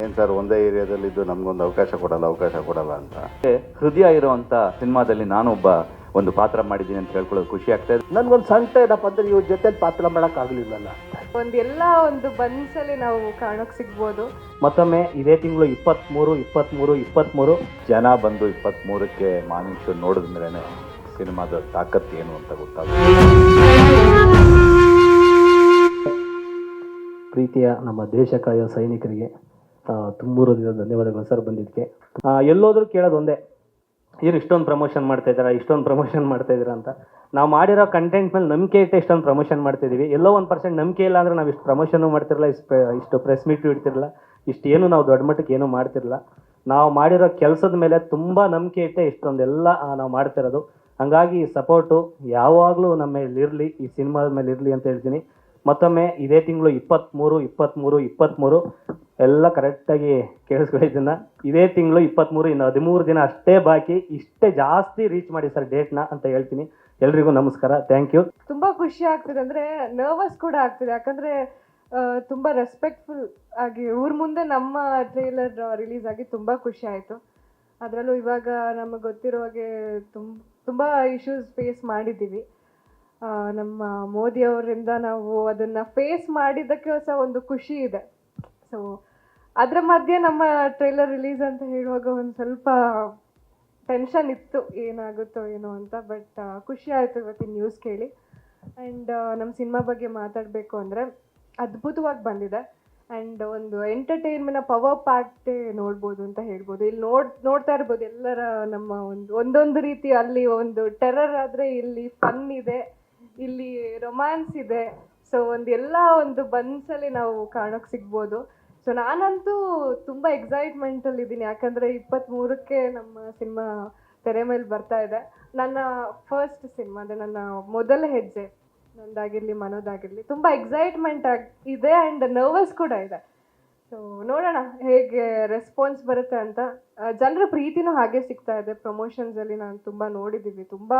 ಏನು ಸರ್ ಒಂದೇ ಏರಿಯಾದಲ್ಲಿದ್ದು ನಮಗೊಂದು ಅವಕಾಶ ಕೊಡಲ್ಲ ಅಂತ ಹೃದಯ ಇರುವಂಥ ಸಿನಿಮಾದಲ್ಲಿ ನಾನೊಬ್ಬ ಒಂದು ಪಾತ್ರ ಮಾಡಿದ್ದೀನಿ ಅಂತ ಹೇಳ್ಕೊಳ್ಳೋದು ಖುಷಿ ಆಗ್ತಾ ಇದೆ. ನನ್ಗೊಂದು ಸಂಕಟ ಏನಪ್ಪ ಅಂದ್ರೆ ಇವ್ರ ಜೊತೆ ಪಾತ್ರ ಮಾಡೋಕ್ಕಾಗಲಿಲ್ಲಲ್ಲ. ಒಂದು ಬನ್ಸಲ್ಲಿ ನಾವು ಕಾಣೋಕೆ ಸಿಗ್ಬೋದು. ಮತ್ತೊಮ್ಮೆ ಇದೇ ತಿಂಗಳು 23 ಜನ ಬಂದು 23ಕ್ಕೆ ಮಾರ್ನಿಂಗ್ ಶೋ ನೋಡಿದ ಮೇಲೆ ಸಿನಿಮಾದ ತಾಕತ್ತು ಏನು ಅಂತ ಗೊತ್ತಾಗುತ್ತೆ. ಪ್ರೀತಿಯ ನಮ್ಮ ದೇಶ ಕಾಯೋ ಸೈನಿಕರಿಗೆ ತುಂಬೂರು ಧನ್ಯವಾದಗಳು ಸರ್ ಬಂದಿದ್ದಕ್ಕೆ. ಎಲ್ಲೋದ್ರೂ ಕೇಳೋದು ಒಂದೇ, ಇವ್ರು ಇಷ್ಟೊಂದು ಪ್ರಮೋಷನ್ ಮಾಡ್ತಾ ಇದ್ದೀರಾ ಅಂತ. ನಾವು ಮಾಡಿರೋ ಕಂಟೆಂಟ್ ಮೇಲೆ ನಂಬಿಕೆ ಇಟ್ಟು ಇಷ್ಟೊಂದು ಪ್ರಮೋಷನ್ ಮಾಡ್ತಿದ್ದೀವಿ. ಎಲ್ಲೋ 1% ನಂಬಿಕೆ ಇಲ್ಲ ಅಂದರೆ ನಾವು ಇಷ್ಟು ಪ್ರಮೋಷನ್ನು ಮಾಡ್ತಿರಲ್ಲ, ಇಷ್ಟು ಪ್ರೆಸ್ ಮೀಟು ಇಡ್ತಿರಲ್ಲ, ಇಷ್ಟೇನು ನಾವು ದೊಡ್ಡ ಮಟ್ಟಕ್ಕೆ ಏನೂ ಮಾಡ್ತಿರಲ್ಲ. ನಾವು ಮಾಡಿರೋ ಕೆಲಸದ ಮೇಲೆ ತುಂಬ ನಂಬಿಕೆ ಇಟ್ಟೆ ಇಷ್ಟೊಂದೆಲ್ಲ ನಾವು ಮಾಡ್ತಿರೋದು. ಹಾಗಾಗಿ ಸಪೋರ್ಟು ಯಾವಾಗಲೂ ನಮ್ಮ ಮೇಲೆ ಇರಲಿ, ಈ ಸಿನಿಮಾದ ಮೇಲೆ ಇರಲಿ ಅಂತ ಹೇಳ್ತೀನಿ. ಮತ್ತೊಮ್ಮೆ ಇದೇ ತಿಂಗಳು 23 ಎಲ್ಲ ಕರೆಕ್ಟಾಗಿ ಕೇಳಿಸ್ಕೊಂಡಿದ್ದನ್ನು. ಇದೇ ತಿಂಗಳು 23, ಇನ್ನು 13 ದಿನ ಅಷ್ಟೇ ಬಾಕಿ. ಇಷ್ಟೇ ಜಾಸ್ತಿ ರೀಚ್ ಮಾಡಿ ಸರ್ ಡೇಟ್ನ ಅಂತ ಹೇಳ್ತೀನಿ. ಎಲ್ರಿಗೂ ನಮಸ್ಕಾರ, ಥ್ಯಾಂಕ್ ಯು. ತುಂಬ ಖುಷಿ ಆಗ್ತಿದೆ, ಅಂದರೆ ನರ್ವಸ್ ಕೂಡ ಆಗ್ತಿದೆ. ಯಾಕಂದರೆ ತುಂಬ ರೆಸ್ಪೆಕ್ಟ್ಫುಲ್ ಆಗಿ ಊರ ಮುಂದೆ ನಮ್ಮ ಟ್ರೇಲರ್ ರಿಲೀಸ್ ಆಗಿ ತುಂಬ ಖುಷಿ ಆಯಿತು. ಅದರಲ್ಲೂ ಇವಾಗ ನಮಗೆ ಗೊತ್ತಿರೋ ಹಾಗೆ ತುಂಬ ಇಶ್ಯೂಸ್ ಫೇಸ್ ಮಾಡಿದ್ದೀವಿ. ನಮ್ಮ ಮೋದಿ ಅವರಿಂದ ನಾವು ಅದನ್ನು ಫೇಸ್ ಮಾಡಿದ್ದಕ್ಕೆ ಸಹ ಒಂದು ಖುಷಿ ಇದೆ. ಸೊ ಅದರ ಮಧ್ಯೆ ನಮ್ಮ ಟ್ರೈಲರ್ ರಿಲೀಸ್ ಅಂತ ಹೇಳುವಾಗ ಒಂದು ಸ್ವಲ್ಪ ಟೆನ್ಷನ್ ಇತ್ತು, ಏನಾಗುತ್ತೋ ಏನೋ ಅಂತ. ಬಟ್ ಖುಷಿ ಆಯಿತು ಇವತ್ತಿನ ನ್ಯೂಸ್ ಕೇಳಿ. ಆ್ಯಂಡ್ ನಮ್ಮ ಸಿನಿಮಾ ಬಗ್ಗೆ ಮಾತಾಡಬೇಕು ಅಂದರೆ ಅದ್ಭುತವಾಗಿ ಬಂದಿದೆ. ಆ್ಯಂಡ್ ಒಂದು ಎಂಟರ್ಟೈನ್ಮೆಂಟ್ ಪವರ್ ಪ್ಯಾಕ್ಟೇ ನೋಡ್ಬೋದು ಅಂತ ಹೇಳ್ಬೋದು. ಇಲ್ಲಿ ನೋಡ್ತಾ ಇರ್ಬೋದು ಎಲ್ಲರ ನಮ್ಮ ಒಂದೊಂದು ರೀತಿ, ಅಲ್ಲಿ ಒಂದು ಟೆರರ್ ಆದರೆ ಇಲ್ಲಿ ಫನ್ ಇದೆ, ಇಲ್ಲಿ ರೊಮ್ಯಾನ್ಸ್ ಇದೆ. ಸೊ ಒಂದು ಬನ್ಸಲ್ಲಿ ನಾವು ಕಾಣೋಕೆ ಸಿಗ್ಬೋದು. ಸೊ ನಾನಂತೂ ತುಂಬ ಎಕ್ಸೈಟ್ಮೆಂಟಲ್ಲಿ ಇದ್ದೀನಿ. ಯಾಕಂದರೆ 23ಕ್ಕೆ ನಮ್ಮ ಸಿನಿಮಾ ತೆರೆ ಮೇಲೆ ಬರ್ತಾ ಇದೆ. ನನ್ನ ಫಸ್ಟ್ ಸಿನಿಮಾ, ಅಂದರೆ ನನ್ನ ಮೊದಲ ಹೆಜ್ಜೆ, ನಂದಾಗಿರಲಿ ಮನೋದಾಗಿರಲಿ, ತುಂಬ ಎಕ್ಸೈಟ್ಮೆಂಟ್ ಇದೆ ಆ್ಯಂಡ್ ನರ್ವಸ್ ಕೂಡ ಇದೆ. ಸೊ ನೋಡೋಣ ಹೇಗೆ ರೆಸ್ಪಾನ್ಸ್ ಬರುತ್ತೆ ಅಂತ. ಜನರ ಪ್ರೀತಿನೂ ಹಾಗೆ ಸಿಗ್ತಾ ಇದೆ. ಪ್ರಮೋಷನ್ಸಲ್ಲಿ ನಾನು ತುಂಬ ನೋಡಿದ್ದೀವಿ, ತುಂಬ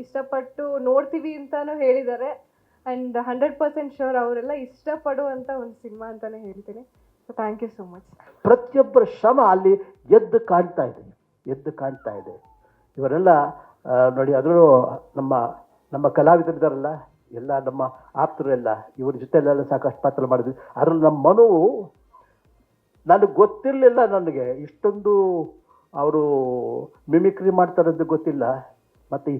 ಇಷ್ಟಪಟ್ಟು ನೋಡ್ತೀವಿ ಅಂತಲೂ ಹೇಳಿದ್ದಾರೆ. ಆ್ಯಂಡ್ 100% ಶೋರ್ ಅವರೆಲ್ಲ ಇಷ್ಟಪಡುವಂಥ ಒಂದು ಸಿನಿಮಾ ಅಂತಲೇ ಹೇಳ್ತೀನಿ. So thank you so much. ಪ್ರತಿಯೊಬ್ಬರ ಶ್ರಮ ಅಲ್ಲಿ ಎದ್ದು ಕಾಣ್ತಾ ಇದೆ. ಇವರೆಲ್ಲ ನೋಡಿ, ಅದರಲ್ಲೂ ನಮ್ಮ ಕಲಾವಿದರಿದ್ದಾರಲ್ಲ, ಎಲ್ಲ ನಮ್ಮ ಆಪ್ತರೆಲ್ಲ ಇವ್ರ ಜೊತೆಲೆಲ್ಲ ಸಾಕಷ್ಟು ಪಾತ್ರ ಮಾಡಿದ್ವಿ. ಅದರಲ್ಲಿ ನಮ್ಮ ಮನು, ನನಗೆ ಗೊತ್ತಿರಲಿಲ್ಲ, ನನಗೆ ಇಷ್ಟೊಂದು ಅವರು ಮಿಮಿಕ್ರಿ ಮಾಡ್ತಾರಂತ ಗೊತ್ತಿಲ್ಲ. ಮತ್ತು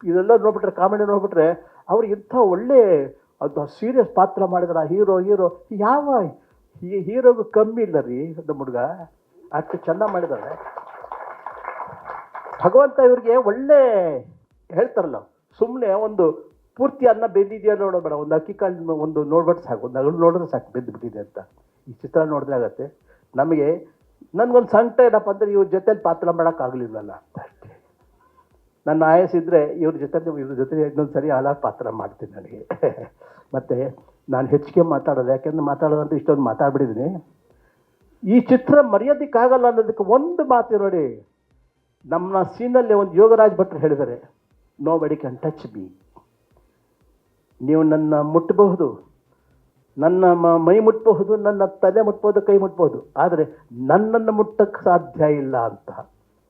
ಇದೆಲ್ಲ ನೋಡ್ಬಿಟ್ರೆ, ಕಾಮಿಡಿ ನೋಡ್ಬಿಟ್ರೆ ಅವ್ರು ಇಂಥ ಒಳ್ಳೆ ಅದು ಸೀರಿಯಸ್ ಪಾತ್ರ ಮಾಡಿದ್ರೆ ಹೀರೋ ಯಾವ ಹೀರೋಗೂ ಕಮ್ಮಿ ಇಲ್ಲ ರೀ ನಮ್ಮ ಹುಡುಗ, ಅಷ್ಟು ಚೆನ್ನಾಗಿ ಮಾಡಿದ್ದಾರೆ. ಭಗವಂತ ಇವ್ರಿಗೆ ಒಳ್ಳೆ ಹೇಳ್ತಾರಲ್ಲ, ಸುಮ್ಮನೆ ಒಂದು ಪೂರ್ತಿ ಅನ್ನ ಬೆಂದಿದೆಯಾ ನೋಡೋಬೇಡ, ಒಂದು ಅಕ್ಕಿ ಕಾಳು ಒಂದು ನೋಡ್ಬಿಟ್ಟು ಸಾಕು, ಒಂದು ಅಗಳು ನೋಡಿದ್ರೆ ಸಾಕು ಬೆಂದುಬಿಟ್ಟಿದೆ ಅಂತ. ಈ ಚಿತ್ರ ನೋಡಿದ್ರೆ ಆಗತ್ತೆ. ನನಗೊಂದು ಸಂಕಟ ಏನಪ್ಪ ಅಂದರೆ ಇವ್ರ ಜೊತೆಲಿ ಪಾತ್ರ ಮಾಡೋಕ್ಕಾಗಲಿಲ್ಲಲ್ಲ ಅಂತ ಅಷ್ಟೇ. ನನ್ನ ಆಯಸ್ಸಿದ್ರೆ ಇವ್ರ ಜೊತೆ ಇನ್ನೊಂದು ಸರಿ ಹಾಲಾಗಿ ಪಾತ್ರ ಮಾಡ್ತೀನಿ ನನಗೆ. ಮತ್ತು ನಾನು ಹೆಚ್ಚಿಗೆ ಮಾತಾಡೋದು, ಯಾಕೆಂದ್ರೆ ಮಾತಾಡೋದಂತ ಇಷ್ಟೊಂದು ಮಾತಾಡ್ಬಿಟ್ಟಿದ್ದೀನಿ. ಈ ಚಿತ್ರ ಮರೆಯೋದಕ್ಕಾಗಲ್ಲ ಅನ್ನೋದಕ್ಕೆ ಒಂದು ಮಾತು ನೋಡಿ, ನಮ್ಮ ಸೀನಲ್ಲಿ ಒಂದು ಯೋಗರಾಜ್ ಭಟ್ರು ಹೇಳಿದ್ದಾರೆ, ನೋಬಡಿ ಕ್ಯಾನ್ ಟಚ್ ಮೀ. ನೀವು ನನ್ನ ಮುಟ್ಟಬಹುದು, ನನ್ನ ಮೈ ಮುಟ್ಬಹುದು, ನನ್ನ ತಲೆ ಮುಟ್ಬೋದು, ಕೈ ಮುಟ್ಬೋದು, ಆದರೆ ನನ್ನನ್ನು ಮುಟ್ಟಕ್ಕೆ ಸಾಧ್ಯ ಇಲ್ಲ ಅಂತ.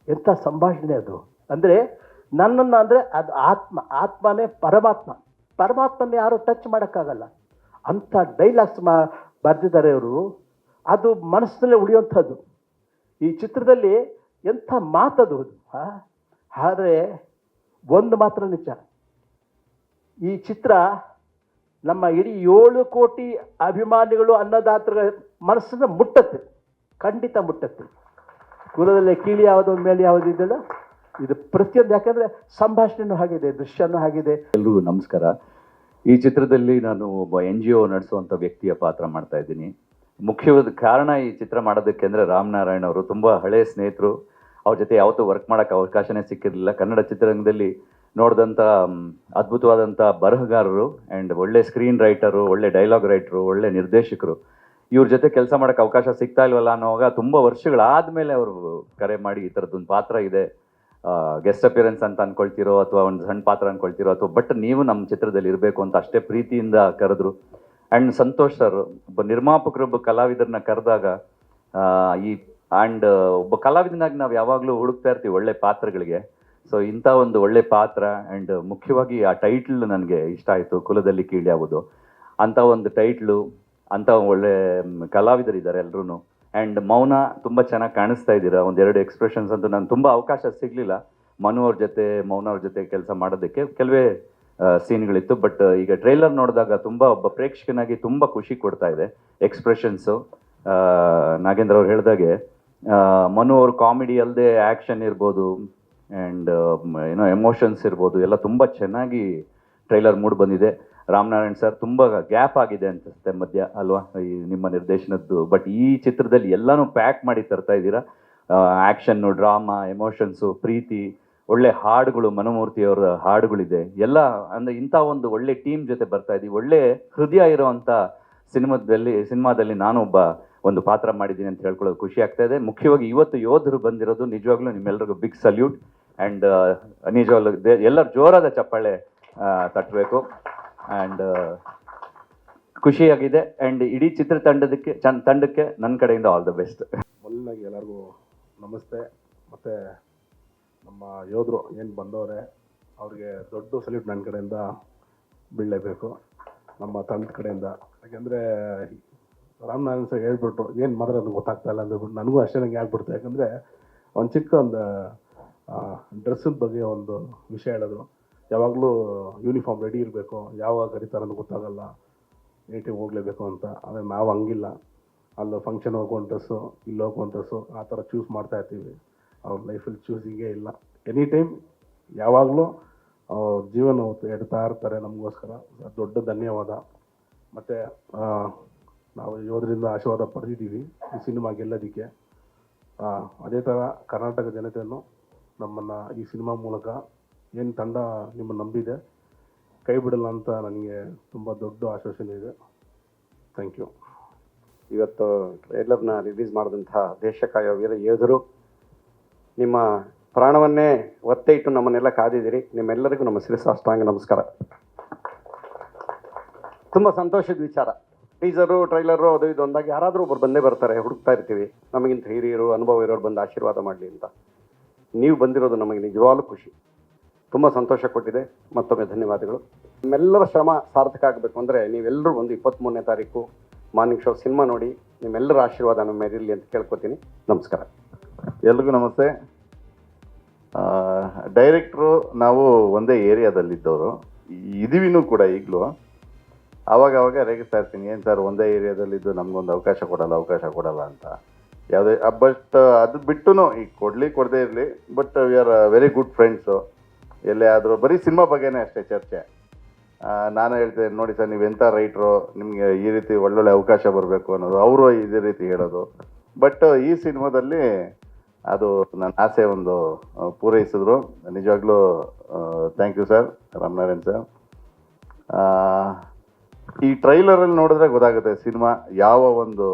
ಎಂಥ ಸಂಭಾಷಣೆ ಅದು! ಅಂದರೆ ನನ್ನನ್ನು ಅಂದರೆ ಅದು ಆತ್ಮನೇ ಪರಮಾತ್ಮನ ಯಾರು ಟಚ್ ಮಾಡೋಕ್ಕಾಗಲ್ಲ ಅಂಥ ಡೈಲಾಗ್ಸ್ ಬರೆದಿದ್ದಾರೆ ಅವರು. ಅದು ಮನಸ್ಸಿನಲ್ಲೇ ಉಳಿಯುವಂಥದ್ದು. ಈ ಚಿತ್ರದಲ್ಲಿ ಎಂಥ ಮಾತದು. ಆದರೆ ಒಂದು ಮಾತ್ರ ನಿಜ, ಈ ಚಿತ್ರ ನಮ್ಮ ಇಡೀ 7 ಕೋಟಿ ಅಭಿಮಾನಿಗಳು, ಅನ್ನದಾತರ ಮನಸ್ಸನ್ನು ಮುಟ್ಟತ್ತೆ, ಖಂಡಿತ ಮುಟ್ಟತ್ತೆ. ಕುಲದಲ್ಲೇ ಕೀಳಿ ಯಾವುದೋ ಮೇಲೆ ಯಾವುದೋ ಇದೆಲ್ಲ ಇದು ಪ್ರತಿಯೊಂದು. ಯಾಕಂದರೆ ಸಂಭಾಷಣೆನೂ ಆಗಿದೆ, ದೃಶ್ಯನೂ ಆಗಿದೆ. ಎಲ್ರಿಗೂ ನಮಸ್ಕಾರ. ಈ ಚಿತ್ರದಲ್ಲಿ ನಾನು ಒಬ್ಬ NGO ನಡೆಸುವಂಥ ವ್ಯಕ್ತಿಯ ಪಾತ್ರ ಮಾಡ್ತಾ ಇದ್ದೀನಿ. ಮುಖ್ಯವಾದ ಕಾರಣ ಈ ಚಿತ್ರ ಮಾಡೋದಕ್ಕೆ ಅಂದರೆ ರಾಮನಾರಾಯಣ್ ಅವರು ತುಂಬ ಹಳೆಯ ಸ್ನೇಹಿತರು. ಅವ್ರ ಜೊತೆ ಯಾವತ್ತೂ ವರ್ಕ್ ಮಾಡೋಕ್ಕೆ ಅವಕಾಶನೇ ಸಿಕ್ಕಿರಲಿಲ್ಲ. ಕನ್ನಡ ಚಿತ್ರರಂಗದಲ್ಲಿ ನೋಡಿದಂಥ ಅದ್ಭುತವಾದಂಥ ಬರಹಗಾರರು ಆ್ಯಂಡ್ ಒಳ್ಳೆ ಸ್ಕ್ರೀನ್ ರೈಟರು, ಒಳ್ಳೆ ಡೈಲಾಗ್ ರೈಟರು, ಒಳ್ಳೆ ನಿರ್ದೇಶಕರು. ಇವ್ರ ಜೊತೆ ಕೆಲಸ ಮಾಡೋಕ್ಕೆ ಅವಕಾಶ ಸಿಗ್ತಾ ಇಲ್ವಲ್ಲ ಅನ್ನೋವಾಗ ತುಂಬ ವರ್ಷಗಳಾದಮೇಲೆ ಅವರು ಕರೆ ಮಾಡಿ, ಈ ಥರದ್ದೊಂದು ಪಾತ್ರ ಇದೆ, ಗೆಸ್ಟ್ ಅಪಿಯರೆನ್ಸ್ ಅಂತ ಅಂದ್ಕೊಳ್ತಿರೋ ಅಥವಾ ಒಂದು ಸಣ್ಣ ಪಾತ್ರ ಅಂದ್ಕೊಳ್ತಿರೋ ಅಥವಾ ಬಟ್ ನೀವು ನಮ್ಮ ಚಿತ್ರದಲ್ಲಿ ಇರಬೇಕು ಅಂತ ಅಷ್ಟೇ ಪ್ರೀತಿಯಿಂದ ಕರೆದ್ರು. ಆ್ಯಂಡ್ ಸಂತೋಷ್ ಸರ್ ಒಬ್ಬ ನಿರ್ಮಾಪಕರೊಬ್ಬ ಕಲಾವಿದರನ್ನ ಕರೆದಾಗ ಈ ಆ್ಯಂಡ್ ಒಬ್ಬ ಕಲಾವಿದನಾಗಿ ನಾವು ಯಾವಾಗಲೂ ಹುಡುಕ್ತಾ ಇರ್ತೀವಿ ಒಳ್ಳೆ ಪಾತ್ರಗಳಿಗೆ. ಸೊ ಇಂಥ ಒಂದು ಒಳ್ಳೆ ಪಾತ್ರ ಆ್ಯಂಡ್ ಮುಖ್ಯವಾಗಿ ಆ ಟೈಟ್ಲ್ ನನಗೆ ಇಷ್ಟ ಆಯಿತು, ಕುಲದಲ್ಲಿ ಕೀಳ್ಯಾವುದು ಅಂಥ ಒಂದು ಟೈಟ್ಲು. ಅಂಥ ಒಳ್ಳೆ ಕಲಾವಿದರಿದ್ದಾರೆ ಎಲ್ಲರೂ. ಆ್ಯಂಡ್ ಮೌನ ತುಂಬ ಚೆನ್ನಾಗಿ ಕಾಣಿಸ್ತಾ ಇದ್ದೀರಾ. ಒಂದೆರಡು ಎಕ್ಸ್ಪ್ರೆಷನ್ಸ್ ಅಂತೂ ನಾನು ತುಂಬ ಅವಕಾಶ ಸಿಗಲಿಲ್ಲ ಮನು ಅವ್ರ ಜೊತೆ ಮೌನ ಅವ್ರ ಜೊತೆ ಕೆಲಸ ಮಾಡೋದಕ್ಕೆ, ಕೆಲವೇ ಸೀನ್ಗಳಿತ್ತು. ಬಟ್ ಈಗ ಟ್ರೈಲರ್ ನೋಡಿದಾಗ ತುಂಬ ಒಬ್ಬ ಪ್ರೇಕ್ಷಕನಾಗಿ ತುಂಬ ಖುಷಿ ಕೊಡ್ತಾ ಇದೆ ಎಕ್ಸ್ಪ್ರೆಷನ್ಸು. ನಾಗೇಂದ್ರ ಅವ್ರು ಹೇಳಿದಾಗೆ ಮನು ಅವ್ರ ಕಾಮಿಡಿ ಅಲ್ಲದೆ ಆ್ಯಕ್ಷನ್ ಇರ್ಬೋದು ಆ್ಯಂಡ್ ಏನೋ ಎಮೋಷನ್ಸ್ ಇರ್ಬೋದು, ಎಲ್ಲ ತುಂಬ ಚೆನ್ನಾಗಿ ಟ್ರೈಲರ್ ಮೂಡ್ ಬಂದಿದೆ. ರಾಮನಾರಾಯಣ್ ಸರ್ ತುಂಬ ಗ್ಯಾಪ್ ಆಗಿದೆ ಅನ್ಸುತ್ತೆ ಮಧ್ಯ ಅಲ್ವಾ ಈ ನಿಮ್ಮ ನಿರ್ದೇಶನದ್ದು. ಬಟ್ ಈ ಚಿತ್ರದಲ್ಲಿ ಎಲ್ಲನೂ ಪ್ಯಾಕ್ ಮಾಡಿ ತರ್ತಾ ಇದ್ದೀರಾ. ಆ್ಯಕ್ಷನ್ನು, ಡ್ರಾಮಾ, ಎಮೋಷನ್ಸು, ಪ್ರೀತಿ, ಒಳ್ಳೆ ಹಾಡುಗಳು, ಮನೋಮೂರ್ತಿಯವರ ಹಾಡುಗಳಿದೆ ಎಲ್ಲ. ಅಂದರೆ ಇಂಥ ಒಂದು ಒಳ್ಳೆ ಟೀಮ್ ಜೊತೆ ಬರ್ತಾ ಇದ್ದೀವಿ. ಒಳ್ಳೆ ಹೃದಯ ಇರೋವಂಥ ಸಿನಿಮಾದಲ್ಲಿ ನಾನು ಒಂದು ಪಾತ್ರ ಮಾಡಿದ್ದೀನಿ ಅಂತ ಹೇಳ್ಕೊಳ್ಳೋದು ಖುಷಿ ಆಗ್ತಾ ಇದೆ. ಮುಖ್ಯವಾಗಿ ಇವತ್ತು ಯೋಧರು ಬಂದಿರೋದು ನಿಜವಾಗ್ಲೂ ನಿಮ್ಮೆಲ್ಲರಿಗೂ ಬಿಗ್ ಸಲ್ಯೂಟ್. ಆ್ಯಂಡ್ ನಿಜವಾಗ್ಲೂ ಎಲ್ಲರ ಜೋರಾದ ಚಪ್ಪಾಳೆ ತಟ್ಟಬೇಕು. ಆ್ಯಂಡ್ ಖುಷಿಯಾಗಿದೆ. ಆ್ಯಂಡ್ ಇಡೀ ತಂಡಕ್ಕೆ ನನ್ನ ಕಡೆಯಿಂದ ಆಲ್ ದ ಬೆಸ್ಟ್. ಮೊದಲನಾಗಿ ಎಲ್ಲರಿಗೂ ನಮಸ್ತೆ. ಮತ್ತು ನಮ್ಮ ಯೋಧರು ಏನು ಬಂದವರೆ ಅವ್ರಿಗೆ ದೊಡ್ಡ ಸಲ್ಯೂಟ್ ನನ್ನ ಕಡೆಯಿಂದ ಬೀಳಲೇಬೇಕು, ನಮ್ಮ ತಂಡದ ಕಡೆಯಿಂದ. ಯಾಕೆಂದರೆ ರಾಮನಾರಾಯಣ್ ಸರ್ ಹೇಳ್ಬಿಟ್ರು ಏನು ಮಾತಾಡೋದು ಗೊತ್ತಾಗ್ತಾ ಇಲ್ಲ ಅಂದ್ಬಿಟ್ಟು ನನಗೂ ಅಷ್ಟೇ ನಂಗೆ ಆಗ್ಬಿಡ್ತು. ಯಾಕಂದರೆ ಒಂದು ಚಿಕ್ಕ ಒಂದು ಡ್ರೆಸ್ಸಿನ ಬಗ್ಗೆ ಒಂದು ವಿಷಯ ಹೇಳಿದ್ರು. ಯಾವಾಗಲೂ ಯೂನಿಫಾರ್ಮ್ ರೆಡಿ ಇರಬೇಕು, ಯಾವಾಗ ಕರೀತಾರೆ ಅಂತ ಗೊತ್ತಾಗಲ್ಲ, ನೀಟಿಗೆ ಹೋಗಲೇಬೇಕು ಅಂತ. ಆದರೆ ನಾವು ಹಂಗಿಲ್ಲ, ಅಲ್ಲಿ ಫಂಕ್ಷನ್ ಹೋಗೋ ಡ್ರೆಸ್ಸು, ಇಲ್ಲಿ ಹೋಗೋ ಡ್ರೆಸ್ಸು ಆ ಥರ ಚೂಸ್ ಮಾಡ್ತಾ ಇರ್ತೀವಿ. ಅವ್ರ ಲೈಫಲ್ಲಿ ಚೂಸಿಂಗೇ ಇಲ್ಲ. ಎನಿ ಟೈಮ್ ಯಾವಾಗಲೂ ಜೀವನ ಎಡ್ತಾ ಇರ್ತಾರೆ ನಮಗೋಸ್ಕರ. ದೊಡ್ಡ ಧನ್ಯವಾದ. ಮತ್ತು ನಾವು ಯೋಧರಿಂದ ಆಶೀರ್ವಾದ ಪಡೆದಿದ್ದೀವಿ ಈ ಸಿನಿಮಾ ಗೆಲ್ಲೋದಕ್ಕೆ. ಅದೇ ಥರ ಕರ್ನಾಟಕ ಜನತೆಯನ್ನು ನಮ್ಮನ್ನು ಈ ಸಿನಿಮಾ ಮೂಲಕ ಏನು ತಂಡ ನಿಮ್ಮನ್ನು ನಂಬಿದೆ ಕೈ ಬಿಡಲ್ಲ ಅಂತ ನನಗೆ ತುಂಬ ದೊಡ್ಡ ಆಶ್ವಾಸನೆ ಇದೆ. Thank you. ಇವತ್ತು ಟ್ರೈಲರ್ನ ರಿಲೀಸ್ ಮಾಡಿದಂತಹ ದೇಶ ಕಾಯೋ ವೀರ ಯೋಧರು, ನಿಮ್ಮ ಪ್ರಾಣವನ್ನೇ ಒತ್ತೆ ಇಟ್ಟು ನಮ್ಮನ್ನೆಲ್ಲ ಕಾದಿದ್ದೀರಿ. ನಿಮ್ಮೆಲ್ಲರಿಗೂ ನಮ್ಮ ಶಿರಸಾಷ್ಟಾಂಗ ನಮಸ್ಕಾರ. ತುಂಬ ಸಂತೋಷದ ವಿಚಾರ. ಟೀಸರು, ಟ್ರೈಲರು, ಅದು ಇದು ಅಂದಾಗ ಯಾರಾದರೂ ಒಬ್ಬರು ಬಂದೇ ಬರ್ತಾರೆ, ಹುಡುಕ್ತಾ ಇರ್ತೀವಿ ನಮಗಿಂತ ಹಿರಿಯರು, ಅನುಭವ ಇರೋರು ಬಂದು ಆಶೀರ್ವಾದ ಮಾಡಲಿ ಅಂತ. ನೀವು ಬಂದಿರೋದು ನಮಗೆ ನಿಜವಾಗ್ಲೂ ಖುಷಿ, ತುಂಬ ಸಂತೋಷ ಕೊಟ್ಟಿದೆ. ಮತ್ತೊಮ್ಮೆ ಧನ್ಯವಾದಗಳು. ನಿಮ್ಮೆಲ್ಲರ ಶ್ರಮ ಸಾರ್ಥಕ ಆಗಬೇಕು ಅಂದರೆ ನೀವೆಲ್ಲರೂ ಒಂದು 23ನೇ ತಾರೀಕು ಮಾರ್ನಿಂಗ್ ಶೋ ಸಿನಿಮಾ ನೋಡಿ ನಿಮ್ಮೆಲ್ಲರ ಆಶೀರ್ವಾದ ನಮ್ಮ ಮೇಲೆ ಇರಲಿ ಅಂತ ಕೇಳ್ಕೊತೀನಿ. ನಮಸ್ಕಾರ. ಎಲ್ರಿಗೂ ನಮಸ್ತೆ. ಡೈರೆಕ್ಟ್ರು ನಾವು ಒಂದೇ ಏರಿಯಾದಲ್ಲಿದ್ದವರು ಇದೀವಿನೂ ಕೂಡ. ಈಗಲೂ ಆವಾಗ ರೇಗಿಸ್ತಾ ಇರ್ತೀನಿ, ಏನು ಸರ್ ಒಂದೇ ಏರಿಯಾದಲ್ಲಿದ್ದು ನಮಗೊಂದು ಅವಕಾಶ ಕೊಡಲ್ಲ ಅಂತ. ಯಾವುದೇ ಬಟ್ ಅದು ಬಿಟ್ಟು ಈಗ ಕೊಡದೇ ಇರಲಿ, but we are very good friends. ಎಲ್ಲೇ ಆದರೂ ಬರೀ ಸಿನಿಮಾ ಬಗ್ಗೆನೇ ಅಷ್ಟೇ ಚರ್ಚೆ. ನಾನು ಹೇಳ್ತೇನೆ, ನೋಡಿ ಸರ್ ನೀವೆಂಥ ರೈಟ್ರು, ನಿಮಗೆ ಈ ರೀತಿ ಒಳ್ಳೊಳ್ಳೆ ಅವಕಾಶ ಬರಬೇಕು ಅನ್ನೋದು, ಅವರು ಇದೇ ರೀತಿ ಹೇಳೋದು. ಬಟ್ ಈ ಸಿನಿಮಾದಲ್ಲಿ ಅದು ನನ್ನ ಆಸೆ ಒಂದು ಪೂರೈಸಿದ್ರು. ನಿಜವಾಗ್ಲೂ thank you sir, Ramanarayan sir. ಈ ಟ್ರೈಲರಲ್ಲಿ ನೋಡಿದ್ರೆ ಗೊತ್ತಾಗುತ್ತೆ ಸಿನಿಮಾ ಯಾವ ಒಂದು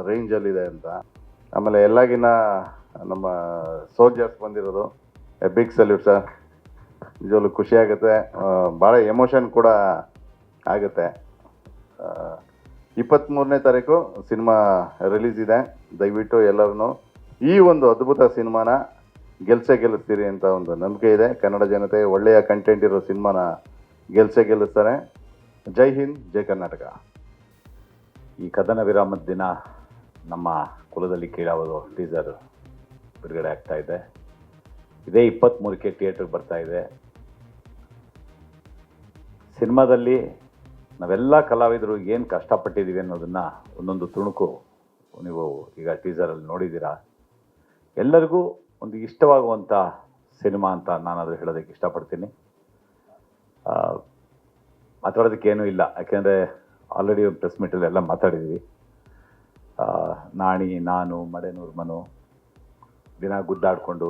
ರೇಂಜಲ್ಲಿದೆ ಅಂತ. ಆಮೇಲೆ ಎಲ್ಲಾಗಿನ ನಮ್ಮ ಸೋಲ್ಜರ್ಸ್ ಬಂದಿರೋದು ಬಿಗ್ ಸಲ್ಯೂಟ್ ಸರ್. ನಿಜವಾಗ್ಲೂ ಖುಷಿ ಆಗುತ್ತೆ, ಭಾಳ ಎಮೋಷನ್ ಕೂಡ ಆಗುತ್ತೆ. 23ನೇ ತಾರೀಕು ಸಿನಿಮಾ ರಿಲೀಸ್ ಇದೆ. ದಯವಿಟ್ಟು ಎಲ್ಲರೂ ಈ ಒಂದು ಅದ್ಭುತ ಸಿನಿಮಾನ ಗೆಲ್ಲಿಸ್ತೀರಿ ಅಂತ ಒಂದು ನಂಬಿಕೆ ಇದೆ. ಕನ್ನಡ ಜನತೆ ಒಳ್ಳೆಯ ಕಂಟೆಂಟ್ ಇರೋ ಸಿನಿಮಾನ ಗೆಲ್ಲಿಸ್ತಾರೆ. ಜೈ ಹಿಂದ್, ಜೈ ಕರ್ನಾಟಕ. ಈ ಕದನ ವಿರಾಮದ ದಿನ ನಮ್ಮ ಕುಲದಲ್ಲಿ ಕೀಳಾವುದು ಟೀಸರ್ ಬಿಡುಗಡೆ ಆಗ್ತಾ ಇದೆ. ಇದೇ 23ಕ್ಕೆ ಥಿಯೇಟ್ರಿಗೆ ಬರ್ತಾ ಇದೆ. ಸಿನಿಮಾದಲ್ಲಿ ನಾವೆಲ್ಲ ಕಲಾವಿದರು ಏನು ಕಷ್ಟಪಟ್ಟಿದ್ದೀವಿ ಅನ್ನೋದನ್ನು ಒಂದೊಂದು ತುಣುಕು ನೀವು ಈಗ ಟೀಸರಲ್ಲಿ ನೋಡಿದ್ದೀರಾ. ಎಲ್ಲರಿಗೂ ಒಂದು ಇಷ್ಟವಾಗುವಂಥ ಸಿನಿಮಾ ಅಂತ ನಾನಾದರೂ ಹೇಳೋದಕ್ಕೆ ಇಷ್ಟಪಡ್ತೀನಿ. ಮಾತಾಡೋದಕ್ಕೇನೂ ಇಲ್ಲ, ಯಾಕೆಂದರೆ ಆಲ್ರೆಡಿ ಪ್ರೆಸ್ ಮೀಟಲ್ಲಿ ಎಲ್ಲ ಮಾತಾಡಿದ್ದೀವಿ. ನಾಣಿ, ನಾನು, ಮಡೆನೂರು ಮನು ದಿನ ಗುದ್ದಾಡಿಕೊಂಡು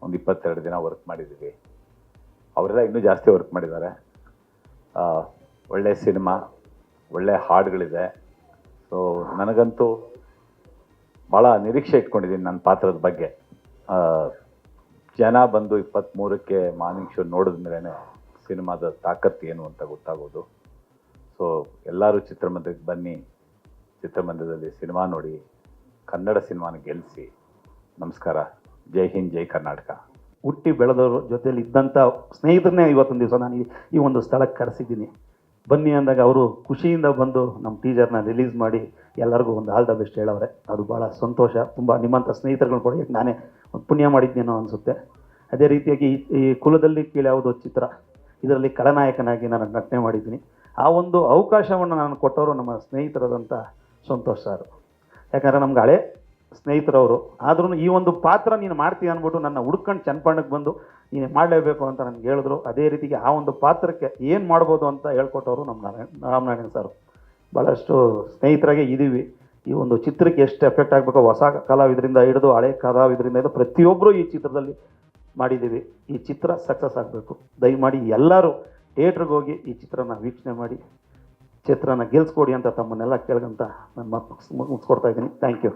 ಒಂದು 22 ದಿನ ವರ್ಕ್ ಮಾಡಿದ್ದೀವಿ. ಅವರೆಲ್ಲ ಇನ್ನೂ ಜಾಸ್ತಿ ವರ್ಕ್ ಮಾಡಿದ್ದಾರೆ. ಒಳ್ಳೆಯ ಸಿನಿಮಾ, ಒಳ್ಳೆಯ ಹಾಡುಗಳಿದೆ. ಸೊ ನನಗಂತೂ ಭಾಳ ನಿರೀಕ್ಷೆ ಇಟ್ಕೊಂಡಿದ್ದೀನಿ ನನ್ನ ಪಾತ್ರದ ಬಗ್ಗೆ. ಜನ ಬಂದು 23ಕ್ಕೆ ಮಾರ್ನಿಂಗ್ ಶೋ ನೋಡಿದ ಮೇಲೆ ಸಿನಿಮಾದ ತಾಕತ್ತು ಏನು ಅಂತ ಗೊತ್ತಾಗೋದು. ಸೊ ಸೊ ಎಲ್ಲರೂ ಚಿತ್ರಮಂದಿರಕ್ಕೆ ಬನ್ನಿ, ಚಿತ್ರಮಂದಿರದಲ್ಲಿ ಸಿನಿಮಾ ನೋಡಿ, ಕನ್ನಡ ಸಿನಿಮಾನ ಗೆಲ್ಲಿಸಿ. ನಮಸ್ಕಾರ. ಜೈ ಹಿಂದ್, ಜೈ ಕರ್ನಾಟಕ. ಹುಟ್ಟಿ ಬೆಳೆದವರು ಜೊತೆಲಿ ಇದ್ದಂಥ ಸ್ನೇಹಿತರನ್ನೇ ಇವತ್ತೊಂದು ದಿವಸ ನಾನು ಈ ಒಂದು ಸ್ಥಳಕ್ಕೆ ಕರೆಸಿದ್ದೀನಿ. ಬನ್ನಿ ಅಂದಾಗ ಅವರು ಖುಷಿಯಿಂದ ಬಂದು ನಮ್ಮ ಟೀಸರ್ನ ರಿಲೀಸ್ ಮಾಡಿ ಎಲ್ಲರಿಗೂ ಒಂದು ಆಲ್ ದ ಬೆಸ್ಟ್ ಹೇಳವ್ರೆ. ಅದು ಭಾಳ ಸಂತೋಷ. ತುಂಬ ನಿಮ್ಮಂಥ ಸ್ನೇಹಿತರುಗಳು ಕೂಡ ನಾನೇ ಒಂದು ಪುಣ್ಯ ಮಾಡಿದ್ದೇನೋ ಅನಿಸುತ್ತೆ. ಅದೇ ರೀತಿಯಾಗಿ ಈ ಕುಲದಲ್ಲಿ ಕೀಳ್ಯಾವುದೋ ಚಿತ್ರ, ಇದರಲ್ಲಿ ಖಳನಾಯಕನಾಗಿ ನಾನು ನಟನೆ ಮಾಡಿದ್ದೀನಿ. ಆ ಒಂದು ಅವಕಾಶವನ್ನು ನಾನು ಕೊಟ್ಟವರು ನಮ್ಮ ಸ್ನೇಹಿತರಾದಂಥ ಸಂತೋಷ್ ಸರ್. ಯಾಕಂದರೆ ನಮ್ಗೆ ಹಳೆ ಸ್ನೇಹಿತರವರು, ಆದ್ರೂ ಈ ಒಂದು ಪಾತ್ರ ನೀನು ಮಾಡ್ತೀಯ ಅಂದ್ಬಿಟ್ಟು ನನ್ನ ಹುಡ್ಕೊಂಡು ಚನ್ನಪಣ್ಣಕ್ಕೆ ಬಂದು ನೀನು ಮಾಡಲೇಬೇಕು ಅಂತ ನನಗೆ ಹೇಳಿದ್ರು. ಅದೇ ರೀತಿಗೆ ಆ ಒಂದು ಪಾತ್ರಕ್ಕೆ ಏನು ಮಾಡ್ಬೋದು ಅಂತ ಹೇಳ್ಕೊಟ್ಟವರು ನಮ್ಮ ರಾಮನಾರಾಯಣ ಸರ್. ಭಾಳಷ್ಟು ಸ್ನೇಹಿತರಾಗೆ ಇದ್ದೀವಿ. ಈ ಒಂದು ಚಿತ್ರಕ್ಕೆ ಎಷ್ಟು ಎಫೆಕ್ಟ್ ಆಗಬೇಕು, ಹೊಸ ಕಲಾವಿದರಿಂದ ಹಿಡಿದು ಹಳೆ ಕಲಾವಿದರಿಂದ ಹಿಡಿದು ಪ್ರತಿಯೊಬ್ಬರು ಈ ಚಿತ್ರದಲ್ಲಿ ಮಾಡಿದ್ದೀವಿ. ಈ ಚಿತ್ರ ಸಕ್ಸಸ್ ಆಗಬೇಕು. ದಯಮಾಡಿ ಎಲ್ಲರೂ ಥಿಯೇಟ್ರಿಗೆ ಹೋಗಿ ಈ ಚಿತ್ರನ ವೀಕ್ಷಣೆ ಮಾಡಿ ಚಿತ್ರನ ಗೆಲ್ಸ್ಕೊಡಿ ಅಂತ ತಮ್ಮನ್ನೆಲ್ಲ ಕೇಳ್ಕೊಂತ ನಾನು ಮುಗಿಸ್ಕೊಡ್ತಾ ಇದ್ದೀನಿ. Thank you.